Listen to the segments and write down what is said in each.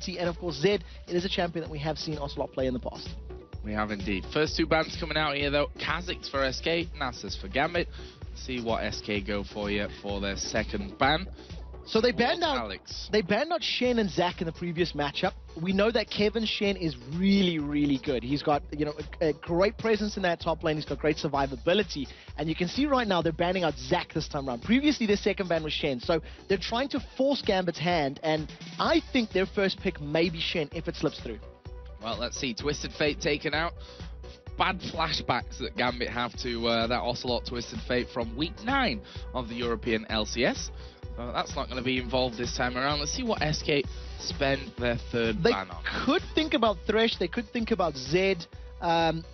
And of course, Zed, it is a champion that we have seen Ocelot play in the past. We have indeed. First two bans coming out here though. Kha'Zix for SK, Nasus for Gambit. See what SK go for you for their second ban. So they banned out Alex. They banned out Shen and Zac in the previous matchup. We know that Kevin Shen is really, really good. He's got, you know, a great presence in that top lane. He's got great survivability. And you can see right now they're banning out Zac this time around. Previously, their second ban was Shen. So they're trying to force Gambit's hand. And I think their first pick may be Shen if it slips through. Well, let's see. Twisted Fate taken out. Bad flashbacks that Gambit have to that Ocelot Twisted Fate from week 9 of the European LCS. So that's not going to be involved this time around. Let's see what SK spend their third ban on. They could think about Thresh. They could think about Zed.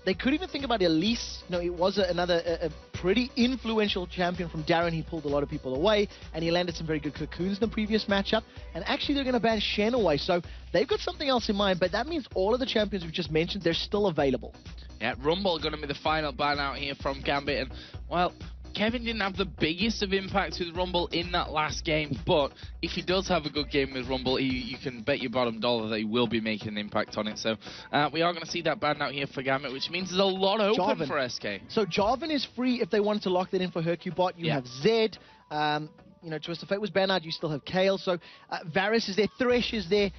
They could even think about Elise. You know, it was another pretty influential champion from Darren. He pulled a lot of people away, and he landed some very good cocoons in the previous matchup. And actually, they're going to ban Shen away. So they've got something else in mind, but that means all of the champions we've just mentioned, they're still available. Yeah, Rumble going to be the final ban out here from Gambit. And, well, Kevin didn't have the biggest of impacts with Rumble in that last game, but if he does have a good game with Rumble, you can bet your bottom dollar that he will be making an impact on it. So we are going to see that ban out here for Gambit, which means there's a lot open Jarvan for SK. So Jarvan is free if they wanted to lock that in for Hercubot. You have Zed. You know, Twisted Fate was banned out. You still have Kale. So Varus is there. Thresh is there.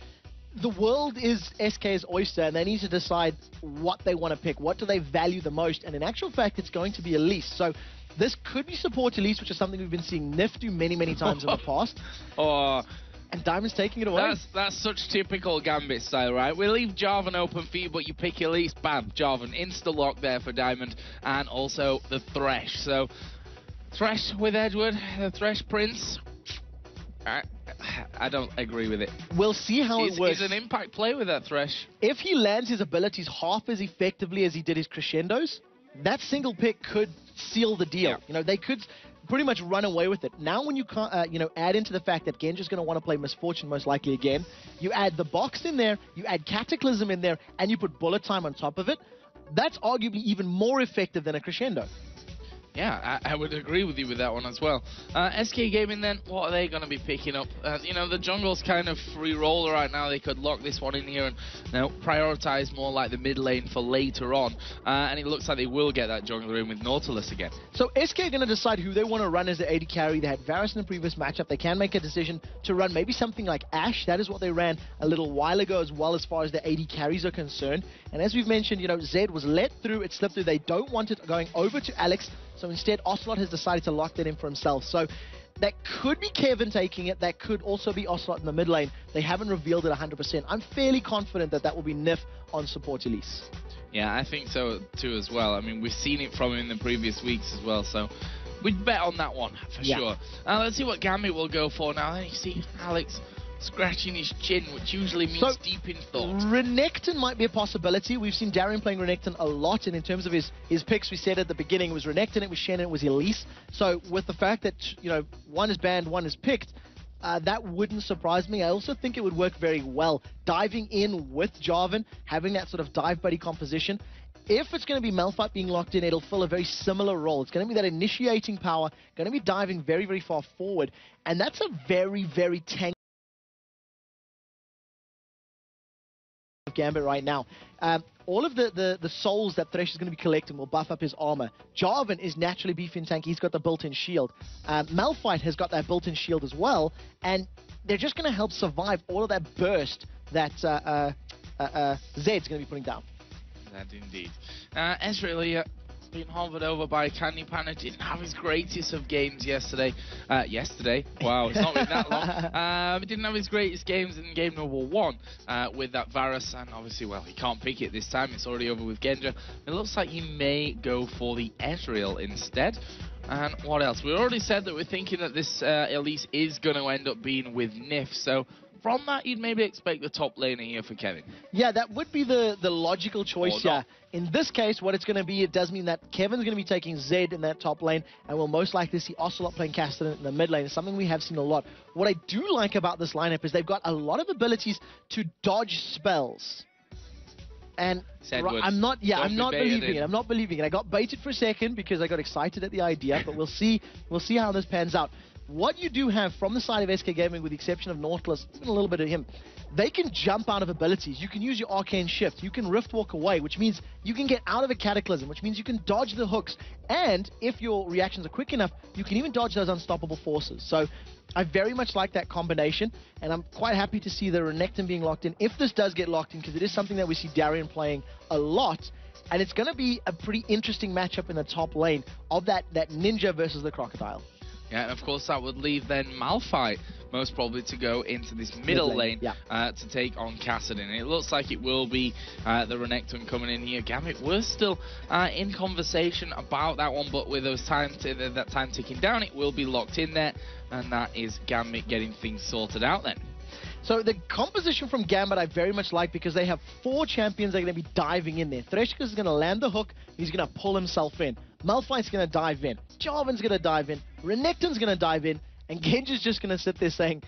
The world is SK's oyster, and they need to decide what they want to pick. What do they value the most? And in actual fact, it's going to be Elise. So this could be support Elise, which is something we've been seeing Nif do many, many times in the past. Oh, and Diamond's taking it away. That's such typical Gambit style, right? We leave Jarvan open for you, but you pick Elise, bam, Jarvan. Insta-lock there for Diamond, and also the Thresh. So, Thresh with Edward, the Thresh Prince. I don't agree with it. We'll see how it works. He's an impact play with that Thresh. If he lands his abilities half as effectively as he did his crescendos, that single pick could seal the deal. Yeah. You know, they could pretty much run away with it. Now when you can't, you know, add into the fact that Genji's going to want to play Misfortune most likely again, you add the box in there, you add Cataclysm in there, and you put Bullet Time on top of it, that's arguably even more effective than a crescendo. Yeah, I would agree with you with that one as well. SK Gaming then, what are they going to be picking up? You know, the jungle's kind of free roller right now. They could lock this one in here and, you know, prioritize more like the mid lane for later on. And it looks like they will get that jungler in with Nautilus again. So SK are going to decide who they want to run as the AD carry. They had Varus in the previous matchup. They can make a decision to run maybe something like Ashe. That is what they ran a little while ago as well as far as the AD carries are concerned. And as we've mentioned, you know, Zed was let through. It slipped through. They don't want it going over to Alex. So instead, Ocelot has decided to lock that in for himself. So that could be Kevin taking it. That could also be Ocelot in the mid lane. They haven't revealed it 100%. I'm fairly confident that that will be Nif on support Elise. Yeah, I think so too as well. I mean, we've seen it from him in the previous weeks as well. So we'd bet on that one for sure. Let's see what Gambit will go for now. Then you see Alex scratching his chin, which usually means deep in thought. Renekton might be a possibility. We've seen Darren playing Renekton a lot, and in terms of his picks, we said at the beginning it was Renekton, it was Shen, it was Elise. So with the fact that, you know, one is banned, one is picked, that wouldn't surprise me. I also think it would work very well. Diving in with Jarvan, having that sort of dive buddy composition. If it's going to be Malphite being locked in, it'll fill a very similar role. It's going to be that initiating power, going to be diving very, very far forward, and that's a very, very tanky Gambit right now. All of the souls that Thresh is going to be collecting will buff up his armor. Jarvan is naturally beefy and tanky. He's got the built-in shield. Malphite has got that built-in shield as well, and they're just going to help survive all of that burst that Zed's going to be putting down. That indeed. Ezreal being hovered over by Candy Panna, didn't have his greatest of games yesterday. Wow, it's not been that long. Didn't have his greatest games in game number 1 with that Varus, and obviously, well, he can't pick it this time. It's already over with Genja. It looks like he may go for the Ezreal instead. And what else? We already said that we're thinking that this Elise is going to end up being with Nif, so from that, you'd maybe expect the top laner here for Kevin. Yeah, that would be the logical choice here. In this case, what it's going to be, it does mean that Kevin's going to be taking Zed in that top lane, and we'll most likely see Ocelot playing Castellan in the mid lane. It's something we have seen a lot. What I do like about this lineup is they've got a lot of abilities to dodge spells. And I'm not believing it. I'm not believing it. I got baited for a second because I got excited at the idea, but we'll see how this pans out. what you do have from the side of SK Gaming, with the exception of Nautilus, even a little bit of him, they can jump out of abilities. You can use your arcane shift. You can rift walk away, which means you can get out of a cataclysm, which means you can dodge the hooks. And if your reactions are quick enough, you can even dodge those unstoppable forces. So I very much like that combination, and I'm quite happy to see the Renekton being locked in, if this does get locked in, because it is something that we see Darien playing a lot. And it's going to be a pretty interesting matchup in the top lane of that Ninja versus the Crocodile. Yeah, and of course that would leave then Malphite most probably to go into this middle lane to take on Kassadin. It looks like it will be the Renekton coming in here. Gambit, we're still in conversation about that one, but with those that time ticking down, it will be locked in there, and that is Gambit getting things sorted out then. So the composition from Gambit I very much like, because they have 4 champions that are going to be diving in there. Threshka is going to land the hook, he's going to pull himself in. Malphite's going to dive in. Jarvan's going to dive in. Renekton's going to dive in. And Genji's just going to sit there saying,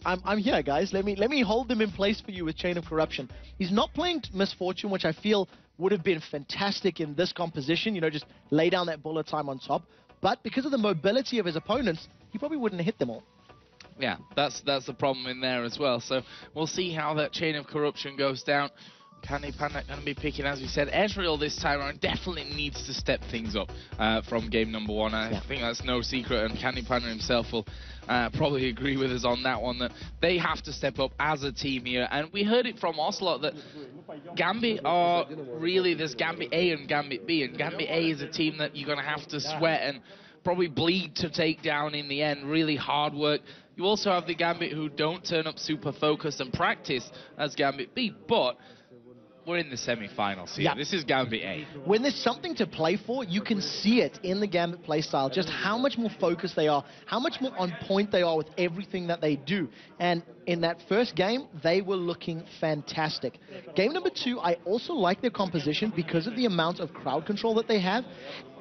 I'm here, guys. Let me hold them in place for you with Chain of Corruption. He's not playing Misfortune, which I feel would have been fantastic in this composition. You know, just lay down that bullet time on top. But because of the mobility of his opponents, he probably wouldn't have hit them all. Yeah, that's the problem in there as well. So we'll see how that Chain of Corruption goes down. Canny Panda going to be picking, as we said, Ezreal this time around. Definitely needs to step things up from game number 1. I think that's no secret, and Canny Panda himself will probably agree with us on that one, that they have to step up as a team here. And we heard it from Ocelot that Gambit are really, there's Gambit A and Gambit B, and Gambit A is a team that you're going to have to sweat and probably bleed to take down in the end. Really hard work. You also have the Gambit who don't turn up super focused and practice as Gambit B, but we're in the semi-finals here. This is Gambit A. When there's something to play for, you can see it in the Gambit playstyle, just how much more focused they are, how much more on point they are with everything that they do. And in that first game, they were looking fantastic. Game number 2, I also like their composition because of the amount of crowd control that they have.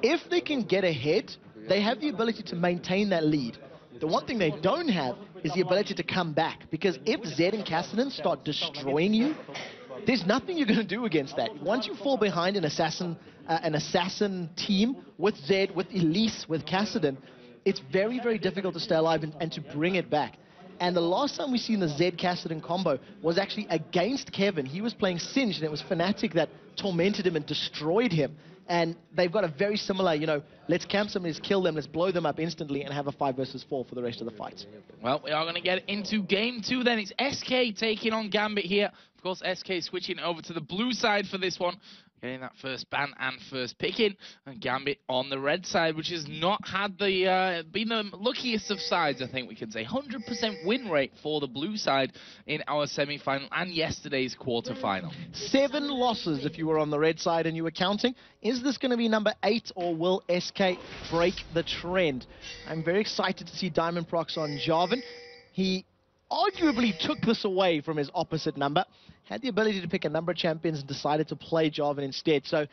If they can get ahead, they have the ability to maintain that lead. The one thing they don't have is the ability to come back, because if Zed and Kassadin start destroying you, there's nothing you're going to do against that. Once you fall behind an assassin team with Zed, with Elise, with Kassadin, it's very, very difficult to stay alive and to bring it back. And the last time we seen the Zed Kassadin combo was actually against Kevin. He was playing Singed, and it was Fnatic that tormented him and destroyed him. And they've got a very similar, you know, let's camp some, let's kill them, let's blow them up instantly and have a 5 versus 4 for the rest of the fight. Well, we are going to get into game 2 then. It's SK taking on Gambit here. Of course, SK switching over to the blue side for this one. Getting that first ban and first pick in, and Gambit on the red side, which has not had the been the luckiest of sides, I think we can say. 100% win rate for the blue side in our semi-final and yesterday's quarter-final. 7 losses if you were on the red side and you were counting. Is this going to be number 8, or will SK break the trend? I'm very excited to see Diamond Prox on Jarvan. He arguably took this away from his opposite number, had the ability to pick a number of champions and decided to play Jarvan instead. So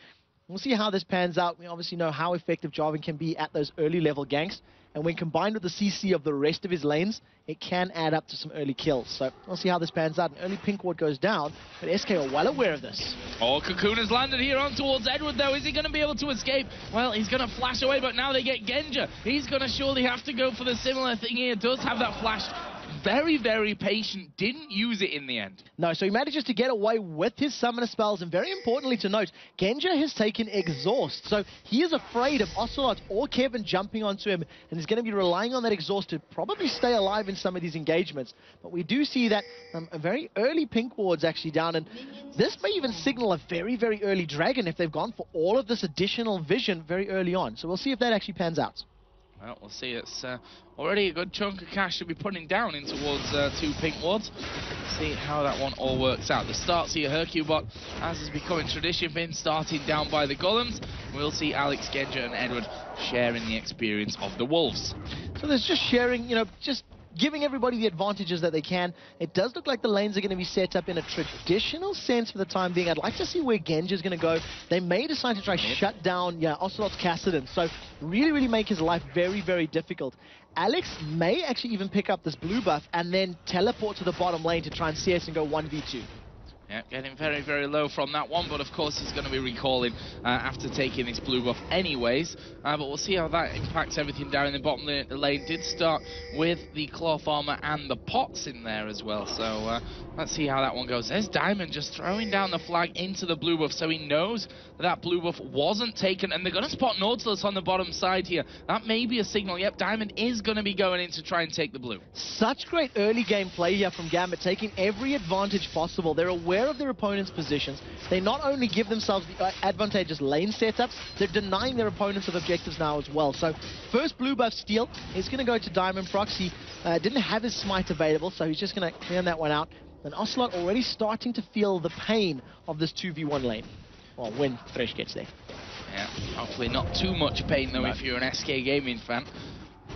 we'll see how this pans out. We obviously know how effective Jarvan can be at those early level ganks, and when combined with the CC of the rest of his lanes, it can add up to some early kills. So we'll see how this pans out. An early pink ward goes down, but SK are well aware of this. Oh, Cocoon has landed here on towards Edward, though. Is he going to be able to escape? Well, he's going to flash away, but now they get Genja. He's going to surely have to go for the similar thing here. Does have that flash. Very, very patient. Didn't use it in the end. No, so he manages to get away with his summoner spells, and very importantly to note, Genja has taken exhaust. So he is afraid of Ocelot or Kevin jumping onto him, and he's going to be relying on that exhaust to probably stay alive in some of these engagements. But we do see that a very early pink ward's actually down, and this may even signal a very, very early dragon if they've gone for all of this additional vision very early on. So we'll see if that actually pans out. Well, we'll see. It's already a good chunk of cash to be putting down in towards 2 pink wards. See how that one all works out. The starts here, Hercubot, as is becoming tradition, been starting down by the golems. We'll see Alex, Genja and Edward sharing the experience of the Wolves. So there's just sharing, you know, just giving everybody the advantages that they can. It does look like the lanes are going to be set up in a traditional sense for the time being. I'd like to see where Genja's going to go. They may decide to try shut down Ocelot's Kassadin, so really, really make his life very, very difficult. Alex may actually even pick up this blue buff and then teleport to the bottom lane to try and CS and go 1v2. Yeah, getting very, very low from that one, but of course he's going to be recalling after taking this blue buff anyways. But we'll see how that impacts everything down in the bottom lane. The lane did start with the cloth armor and the pots in there as well, so let's see how that one goes. There's Diamond just throwing down the flag into the blue buff, so he knows that blue buff wasn't taken, and they're going to spot Nautilus on the bottom side here. That may be a signal. Yep, Diamond is going to be going in to try and take the blue. Such great early game play here from Gambit, taking every advantage possible. They're aware of their opponent's positions. They not only give themselves the advantageous lane setups, they're denying their opponents of objectives now as well. So first blue buff steal is going to go to Diamond Prox. He didn't have his smite available, so he's just going to clear that one out. And Ocelot already starting to feel the pain of this 2v1 lane. Well, when Thresh gets there. Yeah, hopefully not too much pain though if you're an MOHGamiing fan.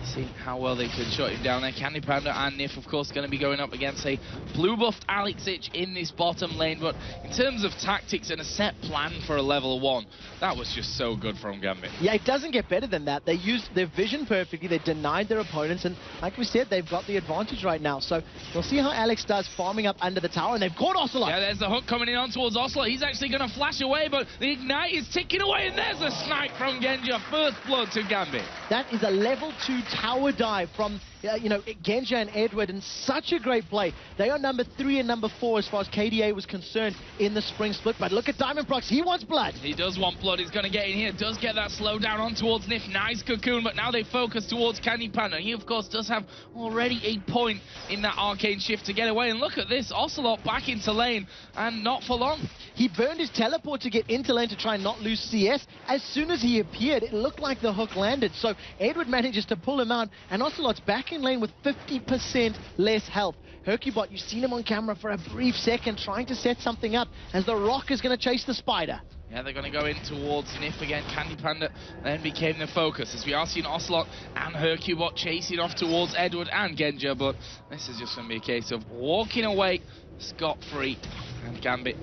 See how well they could shut him down there. Candy Panda and Nif, of course, going to be going up against a blue-buffed Alexich in this bottom lane. But in terms of tactics and a set plan for a level 1, that was just so good from Gambit. Yeah, it doesn't get better than that. They used their vision perfectly. They denied their opponents. And like we said, they've got the advantage right now. So we'll see how Alex does farming up under the tower. And they've caught Ocelot. Yeah, there's the hook coming in on towards Ocelot. He's actually going to flash away, but the Ignite is ticking away. And there's a snipe from Genja. First blood to Gambit. That is a level 2 tower dive from, Genja and Edward, and such a great play. They are number 3 and number 4 as far as KDA was concerned in the spring split. But look at Diamond Prox. He wants blood. He does want blood. He's going to get in here. Does get that slow down on towards Nif. Nice cocoon, but now they focus towards Candy Panda. He, of course, does have already a point in that arcane shift to get away. And look at this. Ocelot back into lane, and not for long. He burned his teleport to get into lane to try and not lose CS. As soon as he appeared, it looked like the hook landed. So Edward manages to pull him out, and Ocelot's back in lane with 50% less health. Hercubot, you've seen him on camera for a brief second trying to set something up as the Rock is going to chase the Spider. Yeah, they're going to go in towards Nif again. Candy Panda then became the focus, as we are seeing Ocelot and Hercubot chasing off towards Edward and Genja, but this is just going to be a case of walking away scot-free. And Gambit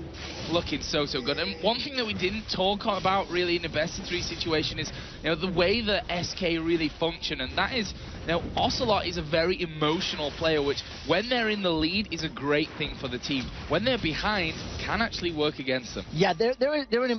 looking so good. And one thing that we didn't talk about really in the best of 3 situation is, the way that SK really function, and that is, Ocelot is a very emotional player, which when they're in the lead is a great thing for the team. When they're behind, can actually work against them. Yeah, they're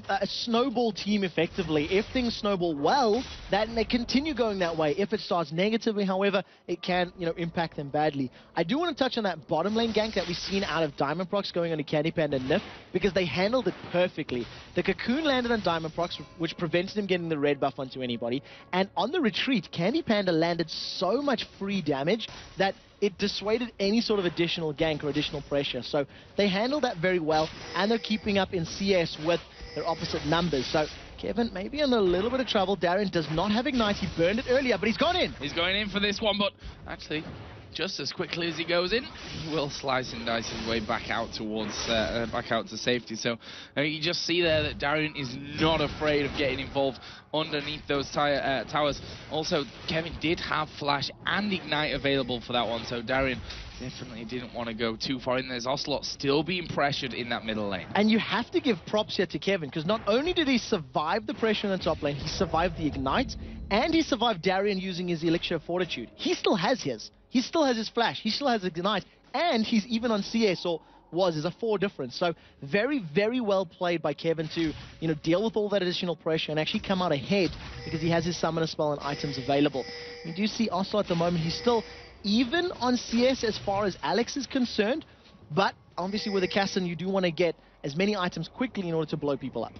a snowball team effectively. If things snowball well, then they continue going that way. If it starts negatively, however, it can, impact them badly. I do want to touch on that bottom lane gank that we've seen out of Diamond Prox going on to Candy Panda and Nif, because they handled it perfectly. The cocoon landed on Diamond Prox, which prevented him getting the red buff onto anybody. And on the retreat, Candy Panda landed so much free damage that it dissuaded any sort of additional gank or additional pressure. So they handled that very well, and they're keeping up in CS with their opposite numbers. So Kevin maybe in a little bit of trouble. Darren does not have Ignite. He burned it earlier, but he's gone in. He's going in for this one, but actually, just as quickly as he goes in, he will slice and dice his way back out towards back out to safety. So you just see there that Darian is not afraid of getting involved underneath those towers. Also, Kevin did have Flash and Ignite available for that one, so Darian definitely didn't want to go too far in. There's Ocelot still being pressured in that middle lane. And you have to give props here to Kevin, because not only did he survive the pressure in the top lane, he survived the Ignite, and he survived Darian using his Elixir of Fortitude. He still has his. He still has his Flash. He still has Ignite. And he's even on CS, or is a 4 difference. So very, very well played by Kevin to, deal with all that additional pressure and actually come out ahead because he has his Summoner Spell and items available. You do see Ocelot at the moment. He's still even on CS as far as Alex is concerned. But obviously with a Cassin, you do want to get as many items quickly in order to blow people up.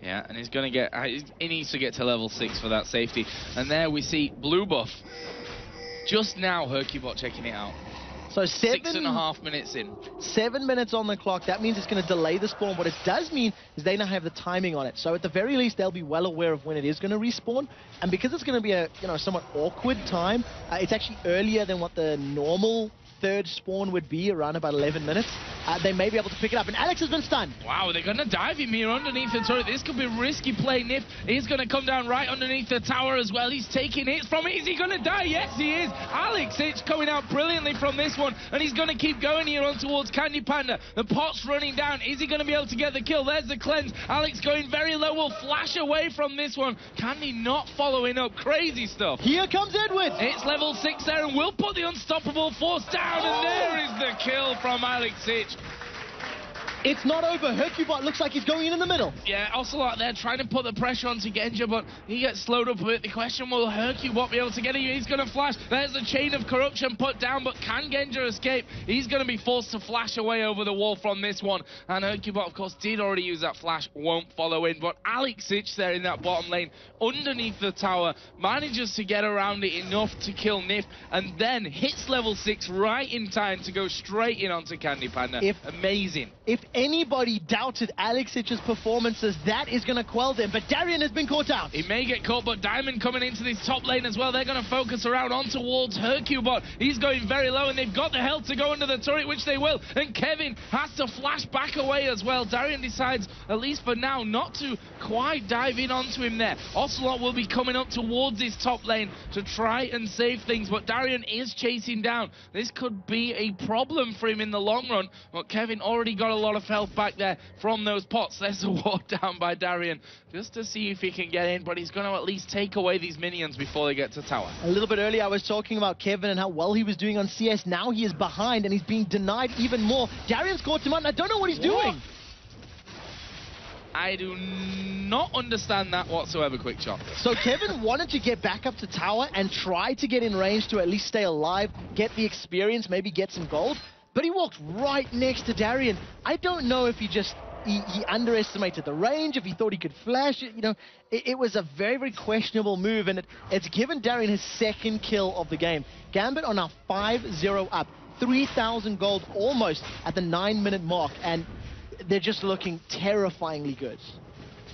Yeah, and he's going to get... he needs to get to level 6 for that safety. And there we see blue buff. Just now, Hercubot checking it out. So 6.5 minutes in. 7 minutes on the clock. That means it's going to delay the spawn. What it does mean is they now have the timing on it. So at the very least, they'll be well aware of when it is going to respawn. And because it's going to be a somewhat awkward time, it's actually earlier than what the normal third spawn would be, around about 11 minutes. They may be able to pick it up, and Alex has been stunned. Wow, they're going to dive him here underneath the turret. This could be a risky play. Nif is going to come down right underneath the tower as well. He's taking hits from it. Is he going to die? Yes, he is. Alexich coming out brilliantly from this one, and he's going to keep going here on towards Candy Panda. The pot's running down. Is he going to be able to get the kill? There's the cleanse. Alex going very low. Will flash away from this one. Candy not following up. Crazy stuff. Here comes Edward. It's level 6 there, and will put the unstoppable force down, and there is the kill from Alexich. It's not over. Hercubot looks like he's going in the middle. Yeah, Ocelot there trying to put the pressure onto Genja, but he gets slowed up a bit. The question, will Hercubot be able to get him? He's going to flash. There's the chain of corruption put down, but can Genja escape? He's going to be forced to flash away over the wall from this one. And Hercubot, of course, did already use that flash, won't follow in. But Alexic there in that bottom lane, underneath the tower, manages to get around it enough to kill Nif, and then hits level 6 right in time to go straight in onto Candy Panda. Amazing. If anybody doubted Alexic's performances, that is going to quell them. But Darien has been caught out. He may get caught, but Diamond coming into this top lane as well. They're going to focus around on towards Hercubot. He's going very low, and they've got the health to go under the turret, which they will. And Kevin has to flash back away as well. Darien decides, at least for now, not to quite dive in onto him there. Ocelot will be coming up towards his top lane to try and save things, but Darien is chasing down. This could be a problem for him in the long run, but Kevin already got a lot of health back there from those pots. There's a walk down by Darien just to see if he can get in, but he's going to at least take away these minions before they get to tower. A little bit earlier I was talking about Kevin and how well he was doing on CS. Now he is behind and he's being denied even more. Darien's caught him out and I don't know what he's doing. I do not understand that whatsoever, Quick Chop. So Kevin wanted to get back up to tower and try to get in range to at least stay alive, get the experience, maybe get some gold, but he walked right next to Darien. I don't know if he underestimated the range, if he thought he could flash it. You know, it was a very, very questionable move, and it's given Darien his second kill of the game. Gambit are now 5-0 up, 3,000 gold almost at the 9-minute mark, and they're just looking terrifyingly good.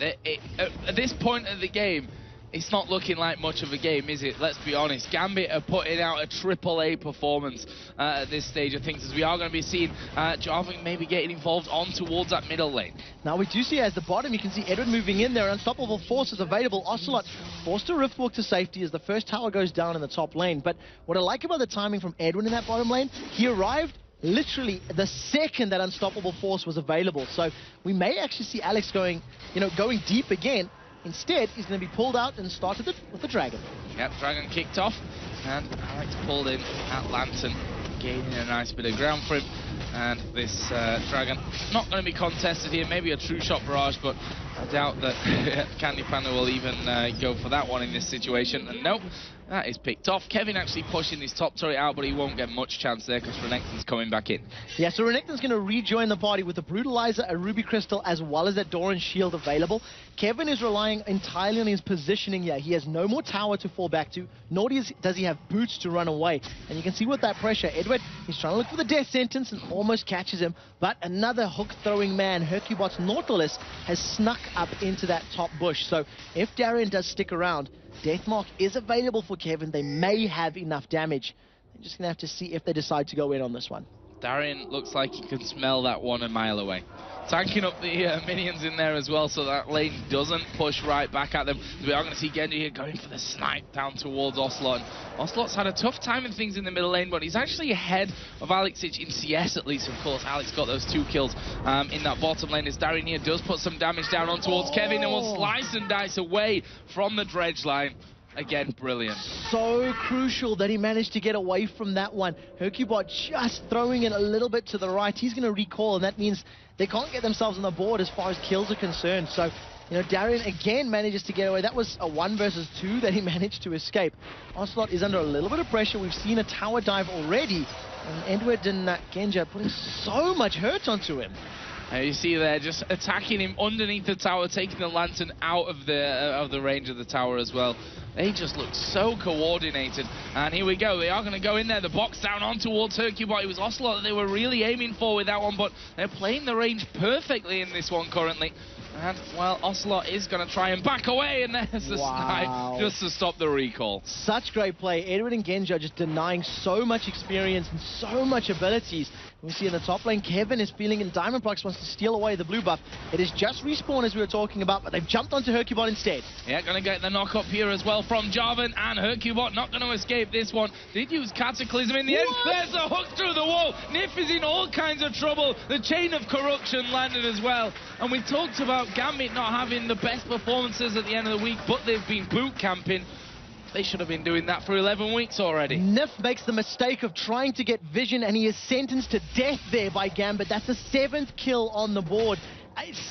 At this point of the game, it's not looking like much of a game, is it? Let's be honest. Gambit are putting out a AAA performance at this stage of things, as we are going to be seeing Jarvan maybe getting involved on towards that middle lane. Now we do see as the bottom, you can see Edward moving in there. Unstoppable Force is available. Ocelot forced to riftwalk to safety as the first tower goes down in the top lane. But what I like about the timing from Edwin in that bottom lane, he arrived literally the second that Unstoppable Force was available. So we may actually see Alex going deep again. Instead, he's going to be pulled out and started it with the Dragon. Yep, Dragon kicked off, and Alex pulled in at Lantern, gaining a nice bit of ground for him. And this Dragon not going to be contested here, maybe a true shot barrage, but I doubt that Candy Panda will even go for that one in this situation. And nope, that is picked off. Kevin actually pushing his top turret out, but he won't get much chance there because Renekton's coming back in. Yeah, so Renekton's going to rejoin the party with a Brutalizer, a Ruby Crystal, as well as that Doran Shield available. Kevin is relying entirely on his positioning here. He has no more tower to fall back to, nor does he have boots to run away. And you can see with that pressure, Edward, he's trying to look for the death sentence and almost catches him. But another hook-throwing man, Hercubot's Nautilus, has snuck up into that top bush. So if Darien does stick around, Deathmark is available for Kevin. They may have enough damage. They're just going to have to see if they decide to go in on this one. Darien looks like he can smell that one a mile away. Tanking up the minions in there as well, so that lane doesn't push right back at them. We are going to see Genji here going for the snipe down towards Ocelot. And Ocelot's had a tough time in things in the middle lane, but he's actually ahead of Alexic in CS at least. Of course, Alex got those 2 kills in that bottom lane, as Darien here does put some damage down on towards Kevin and will slice and dice away from the dredge line. Again, brilliant. So crucial that he managed to get away from that one. Hercubot just throwing it a little bit to the right. He's going to recall, and that means they can't get themselves on the board as far as kills are concerned. So, Darien again manages to get away. That was a 1 versus 2 that he managed to escape. Ocelot is under a little bit of pressure. We've seen a tower dive already. And Edward and Genja putting so much hurt onto him. You see there, just attacking him underneath the tower, taking the Lantern out of the range of the tower as well. They just look so coordinated. And here we go. They are going to go in there. The box down on towards Hercubot. It was Ocelot that they were really aiming for with that one, but they're playing the range perfectly in this one currently. And, well, Ocelot is going to try and back away, and there's the snipe just to stop the recall. Such great play. Edward and Genja just denying so much experience and so much abilities. We see in the top lane, Kevin is feeling in Diamondprox, wants to steal away the blue buff. It is just respawn as we were talking about, but they've jumped onto Hercubot instead. Yeah, going to get the knock up here as well from Jarvan, and Hercubot not going to escape this one. Did use Cataclysm in the end. There's a hook through the wall. Nif is in all kinds of trouble. The chain of corruption landed as well. And we talked about Gambit not having the best performances at the end of the week, but they've been boot camping. They should have been doing that for 11 weeks already. Nif makes the mistake of trying to get vision, and he is sentenced to death there by Gambit. That's the 7th kill on the board.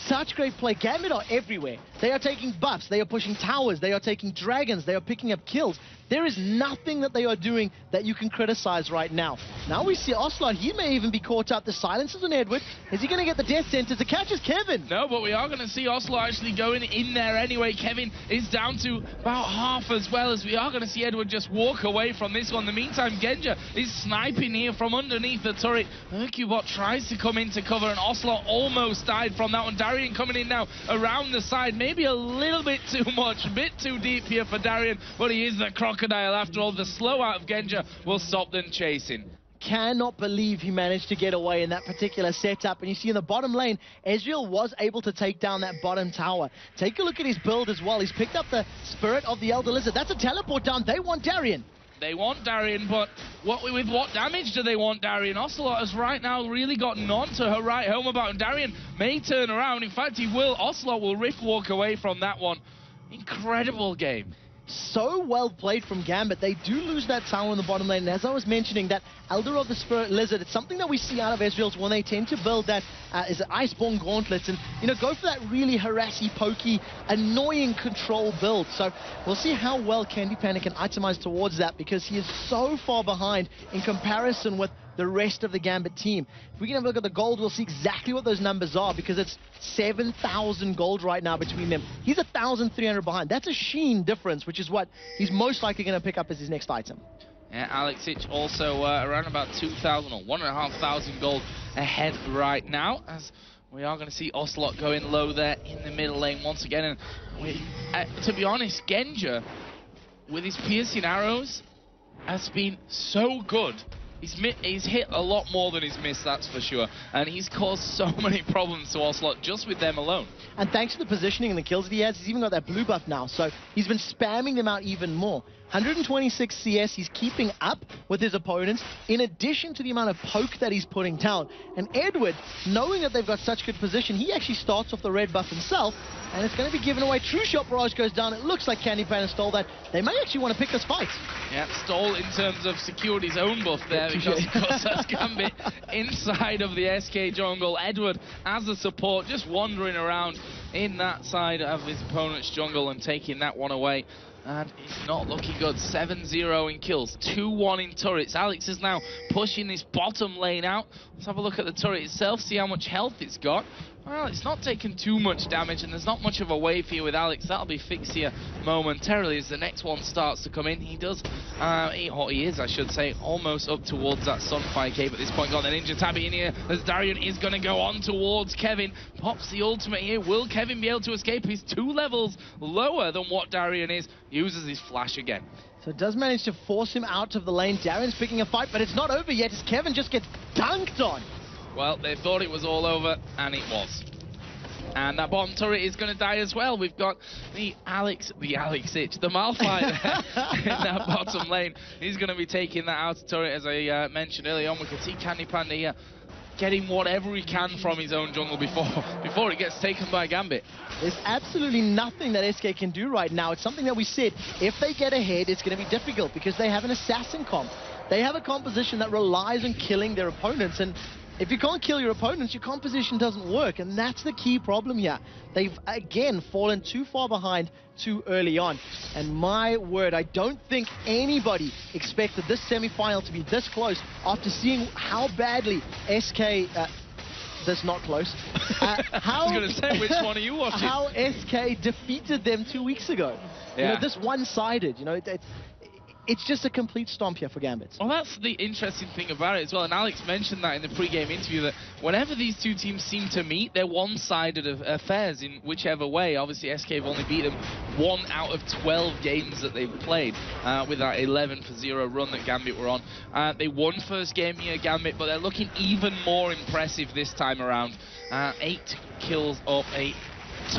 Such great play. Gambit are everywhere. They are taking buffs, they are pushing towers, they are taking dragons, they are picking up kills. There is nothing that they are doing that you can criticize right now. Now we see Ocelot, he may even be caught up. The silences on Edward. Is he going to get the death sentence? The catch is Kevin. No, but we are going to see Ocelot actually going in there anyway. Kevin is down to about half, as well as we are going to see Edward just walk away from this one. In the meantime, Genja is sniping here from underneath the turret. MOHGabot tries to come into cover, and Ocelot almost died from that one. Darian coming in now around the side, maybe a little bit too much, a bit too deep here for Darian, but he is the crocodile after all. The slow out of Genja will stop them chasing. Cannot believe he managed to get away in that particular setup. And you see in the bottom lane, Ezreal was able to take down that bottom tower. Take a look at his build as well. He's picked up the Spirit of the Elder Lizard. That's a teleport down. They want Darian. They want Darian, but with what damage do they want Darian? Ocelot has right now really gotten on to her right home about, and Darian may turn around. In fact, he will. Ocelot will rift walk away from that one. Incredible game. So well played from Gambit. They do lose that tower in the bottom lane. And as I was mentioning, that Elder of the Spirit Lizard, it's something that we see out of Ezreal's when they tend to build that is it Iceborne Gauntlets, and go for that really harassy, pokey, annoying control build. So we'll see how well Candy Panic can itemize towards that, because he is so far behind in comparison with the rest of the Gambit team. If we can have a look at the gold, we'll see exactly what those numbers are, because it's 7,000 gold right now between them. He's 1,300 behind. That's a sheen difference, which is what he's most likely going to pick up as his next item. Yeah, Alexic also around about 2,000 or 1,500 gold ahead right now, as we are going to see Ocelot going low there in the middle lane once again. And to be honest, Genja, with his piercing arrows, has been so good. He's hit a lot more than he's missed, that's for sure. And he's caused so many problems to Ocelot just with them alone. And thanks to the positioning and the kills that he has, he's even got that blue buff now. So he's been spamming them out even more. 126 CS, he's keeping up with his opponents, in addition to the amount of poke that he's putting down. And Edward, knowing that they've got such good position, he actually starts off the red buff himself, and it's going to be given away. True Shot Barrage goes down. It looks like Candy Panic stole that. They may actually want to pick this fight. Yeah, stole in terms of secured his own buff there, because of course that's Gambit inside of the SK jungle. Edward, as a support, just wandering around in that side of his opponent's jungle and taking that one away. And it's not looking good. 7-0 in kills, 2-1 in turrets. Alex is now pushing this bottom lane out. Let's have a look at the turret itself, see how much health it's got. Well, it's not taking too much damage, and there's not much of a wave here with Alex. That'll be fixed here momentarily as the next one starts to come in. He does, he is, I should say, almost up towards that Sunfire Cape at this point. Got the Ninja Tabby in here as Darian is going to go on towards Kevin. Pops the ultimate here. Will Kevin be able to escape? He's 2 levels lower than what Darian is. Uses his flash again. So it does manage to force him out of the lane. Darian's picking a fight, but it's not over yet as Kevin just gets dunked on. Well, they thought it was all over, and it was. And that bottom turret is going to die as well. We've got the Alexic, the Malphite in that bottom lane. He's going to be taking that outer turret, as I mentioned earlier on. We can see Candy Panda here getting whatever he can from his own jungle before it gets taken by Gambit. There's absolutely nothing that SK can do right now. It's something that we said, if they get ahead, it's going to be difficult, because they have an assassin comp. They have a composition that relies on killing their opponents, and if you can't kill your opponents, your composition doesn't work, and that's the key problem here. They've, again, fallen too far behind too early on. And my word, I don't think anybody expected this semi-final to be this close after seeing how badly SK... that's not close. I was going to say, which one are you watching? How SK defeated them 2 weeks ago. Yeah. This one-sided, it's just a complete stomp here for Gambit. Well, that's the interesting thing about it as well, and Alex mentioned that in the pre-game interview, that whenever these two teams seem to meet, they're one-sided affairs in whichever way. Obviously, SK have only beat them 1 out of 12 games that they've played with that 11-0 run that Gambit were on. They won first game here, Gambit, but they're looking even more impressive this time around. 8 kills up, a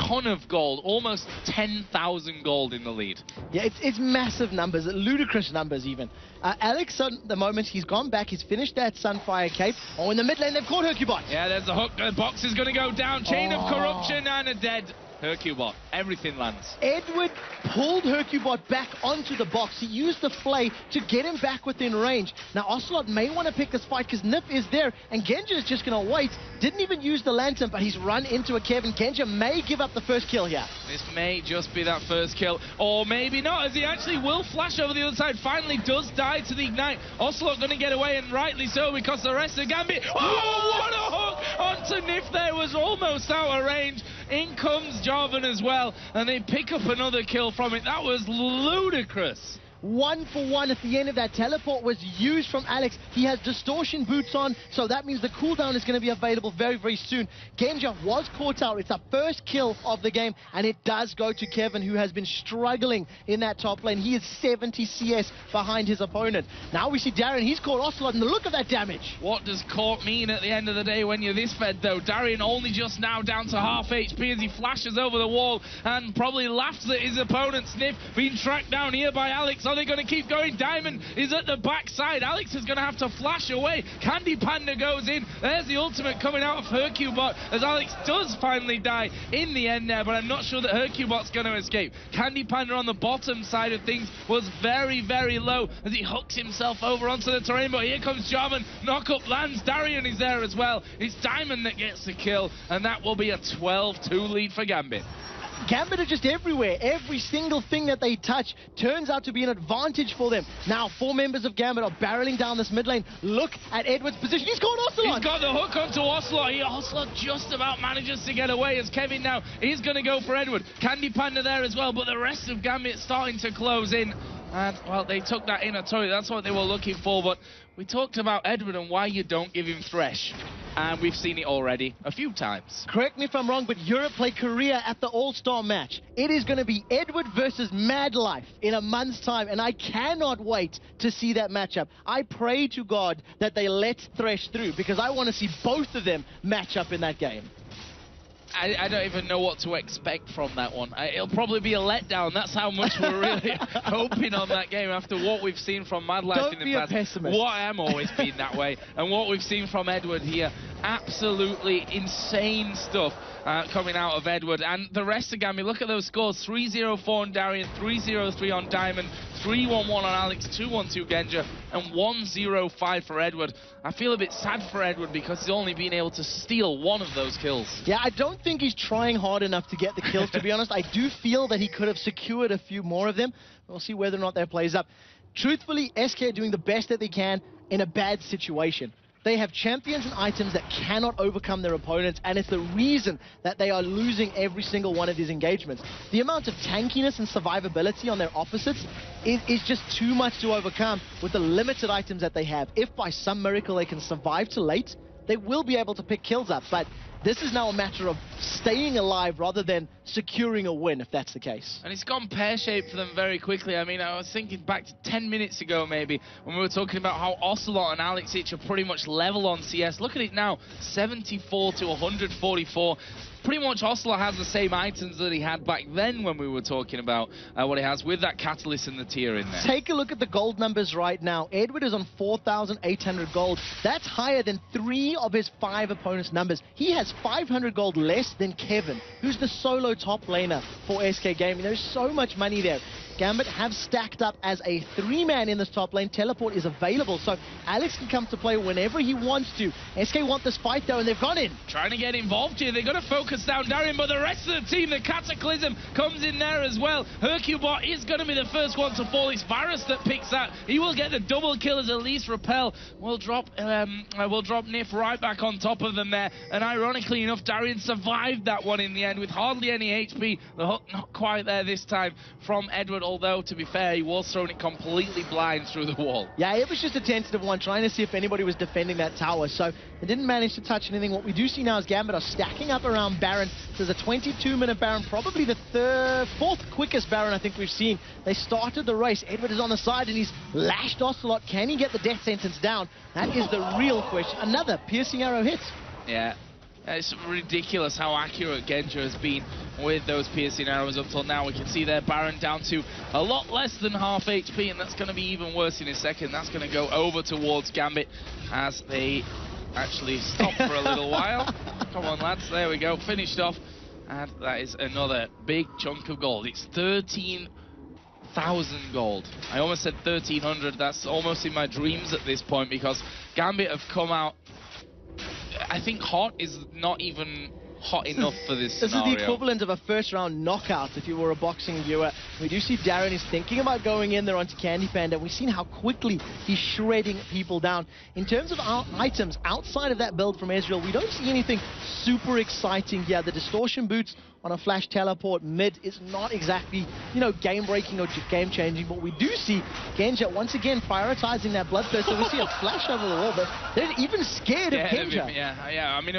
ton of gold, almost 10,000 gold in the lead. Yeah, it's massive numbers, ludicrous numbers even. Alex, at the moment, he's gone back, he's finished that Sunfire Cape. Oh, in the mid lane, they've caught MOHGabot. Yeah, there's the hook, the box is going to go down, Chain of Corruption, and a dead. Hercubot, everything lands. Edward pulled Hercubot back onto the box. He used the flay to get him back within range. Now, Ocelot may want to pick this fight because Nif is there, and Genja is just going to wait. Didn't even use the lantern, but he's run into a Kevin. Genja may give up the first kill here. This may just be that first kill, or maybe not, as he actually will flash over the other side. Finally does die to the ignite. Ocelot going to get away, and rightly so, because the rest of Gambit... Oh, what a hook onto Nif there, was almost out of range. In comes Jarvan as well, and they pick up another kill from it. That was ludicrous. 1 for 1 at the end of that. Teleport was used from Alex. He has distortion boots on, so that means the cooldown is going to be available very, very soon. Genja was caught out. It's the first kill of the game, and it does go to Kevin, who has been struggling in that top lane. He is 70 CS behind his opponent. Now we see Darren. He's caught Ocelot, and look at that damage. What does caught mean at the end of the day when you're this fed, though? Darren only just now down to half HP as he flashes over the wall and probably laughs at his opponent. Sniff being tracked down here by Alex. Are they going to keep going? Diamond is at the backside. Alex is going to have to flash away. Candy Panda goes in. There's the ultimate coming out of Hercubot as Alex does finally die in the end there, but I'm not sure that Hercubot's going to escape. Candy Panda on the bottom side of things was very, very low as he hooks himself over onto the terrain, but here comes Jarvan. Knock up lands. Darian is there as well. It's Diamond that gets the kill, and that will be a 12-2 lead for Gambit. Gambit are just everywhere. Every single thing that they touch turns out to be an advantage for them. Now, 4 members of Gambit are barreling down this mid lane. Look at Edward's position. He's caught Ocelot. He's got the hook onto Ocelot. Ocelot just about manages to get away as Kevin now is going to go for Edward. Candy Panda there as well, but the rest of Gambit starting to close in. And, well, they took that inner turret. That's what they were looking for, but we talked about Edward and why you don't give him Thresh. And we've seen it already a few times. Correct me if I'm wrong, but Europe play Korea at the All-Star match. It is going to be Edward versus Mad Life in a month's time, and I cannot wait to see that matchup. I pray to God that they let Thresh through, because I want to see both of them match up in that game. I don't even know what to expect from that one. It'll probably be a letdown. That's how much we're really hoping on that game after what we've seen from Mad Life in the past. Don't be a pessimist. What I am always been that way. And what we've seen from Edward here, absolutely insane stuff coming out of Edward. And the rest of Gambit, look at those scores. 3-0-4 on Darian, 3-0-3 on Diamond, 3-1-1 on Alex, 2-1-2 Genja, and 1-0-5 for Edward. I feel a bit sad for Edward because he's only been able to steal one of those kills. Yeah, I don't think he's trying hard enough to get the kills, to be honest. I do feel that he could have secured a few more of them. We'll see whether or not that plays up. Truthfully, SK are doing the best that they can in a bad situation. They have champions and items that cannot overcome their opponents, and it's the reason that they are losing every single one of these engagements. The amount of tankiness and survivability on their opposites is just too much to overcome with the limited items that they have. If by some miracle they can survive to late, they will be able to pick kills up, but this is now a matter of staying alive rather than securing a win, if that's the case. And it's gone pear-shaped for them very quickly. I mean, I was thinking back to 10 minutes ago, maybe, when we were talking about how Ocelot and Alex each are pretty much level on CS. Look at it now, 74 to 144. Pretty much Ocelot has the same items that he had back then when we were talking about what he has with that Catalyst and the tier in there. Take a look at the gold numbers right now. Edward is on 4,800 gold. That's higher than 3 of his 5 opponents' numbers. He has 500 gold less than Kevin, who's the solo top laner for SK Gaming. There's so much money there. Gambit have stacked up as a 3-man in this top lane. Teleport is available, so Alex can come to play whenever he wants to. SK want this fight, though, and they've gone in. Trying to get involved here. They're going to focus down Darian, but the rest of the team, the Cataclysm, comes in there as well. Hercubot is going to be the first one to fall. It's Varus that picks that. He will get the double kill as Elise Repel will drop Nif right back on top of them there. And ironically enough, Darian survived that one in the end with hardly any HP. The hook not quite there this time from Edward, although, to be fair, he was throwing it completely blind through the wall. Yeah, it was just a tentative one, trying to see if anybody was defending that tower, so they didn't manage to touch anything. What we do see now is Gambit are stacking up around Baron. There's a 22-minute Baron, probably the 4th quickest Baron I think we've seen. They started the race. Edward is on the side, and he's lashed Ocelot. Can he get the death sentence down? That is the real question. Another piercing arrow hit. Yeah. It's ridiculous how accurate Genja has been with those piercing arrows up till now. We can see their Baron down to a lot less than half HP, and that's going to be even worse in a second. That's going to go over towards Gambit as they actually stop for a little while. Come on, lads. There we go. Finished off. And that is another big chunk of gold. It's 13,000 gold. I almost said 1,300. That's almost in my dreams at this point, because Gambit have come out. I think hot is not even hot enough for this scenario. This is the equivalent of a first-round knockout if you were a boxing viewer. We do see Darren is thinking about going in there onto Candy Panda. We've seen how quickly he's shredding people down. In terms of our items outside of that build from Ezreal, we don't see anything super exciting here. The distortion boots on a flash teleport mid is not exactly, you know, game-breaking or game-changing, but we do see Genja once again prioritizing that bloodthirst. So we see a flash over the wall, but they're even scared of Genja. Yeah, I mean,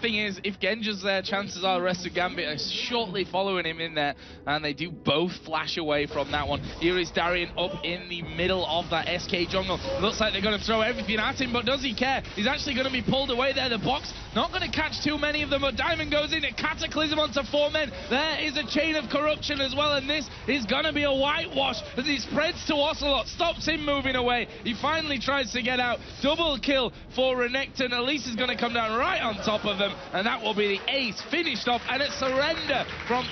thing is, if Genja's there, chances are the rest of Gambit are shortly following him in there, and they do both flash away from that one. Here is Darian up in the middle of that SK jungle. Looks like they're going to throw everything at him, but does he care? He's actually going to be pulled away there. The box not going to catch too many of them, but Diamond goes in, a cataclysm onto 4 men. There is a chain of corruption as well, and this is going to be a whitewash as he spreads to Ocelot, stops him moving away. He finally tries to get out. Double kill for Renekton. Elise is going to come down right on top of them, and that will be the ace finished off, and a surrender from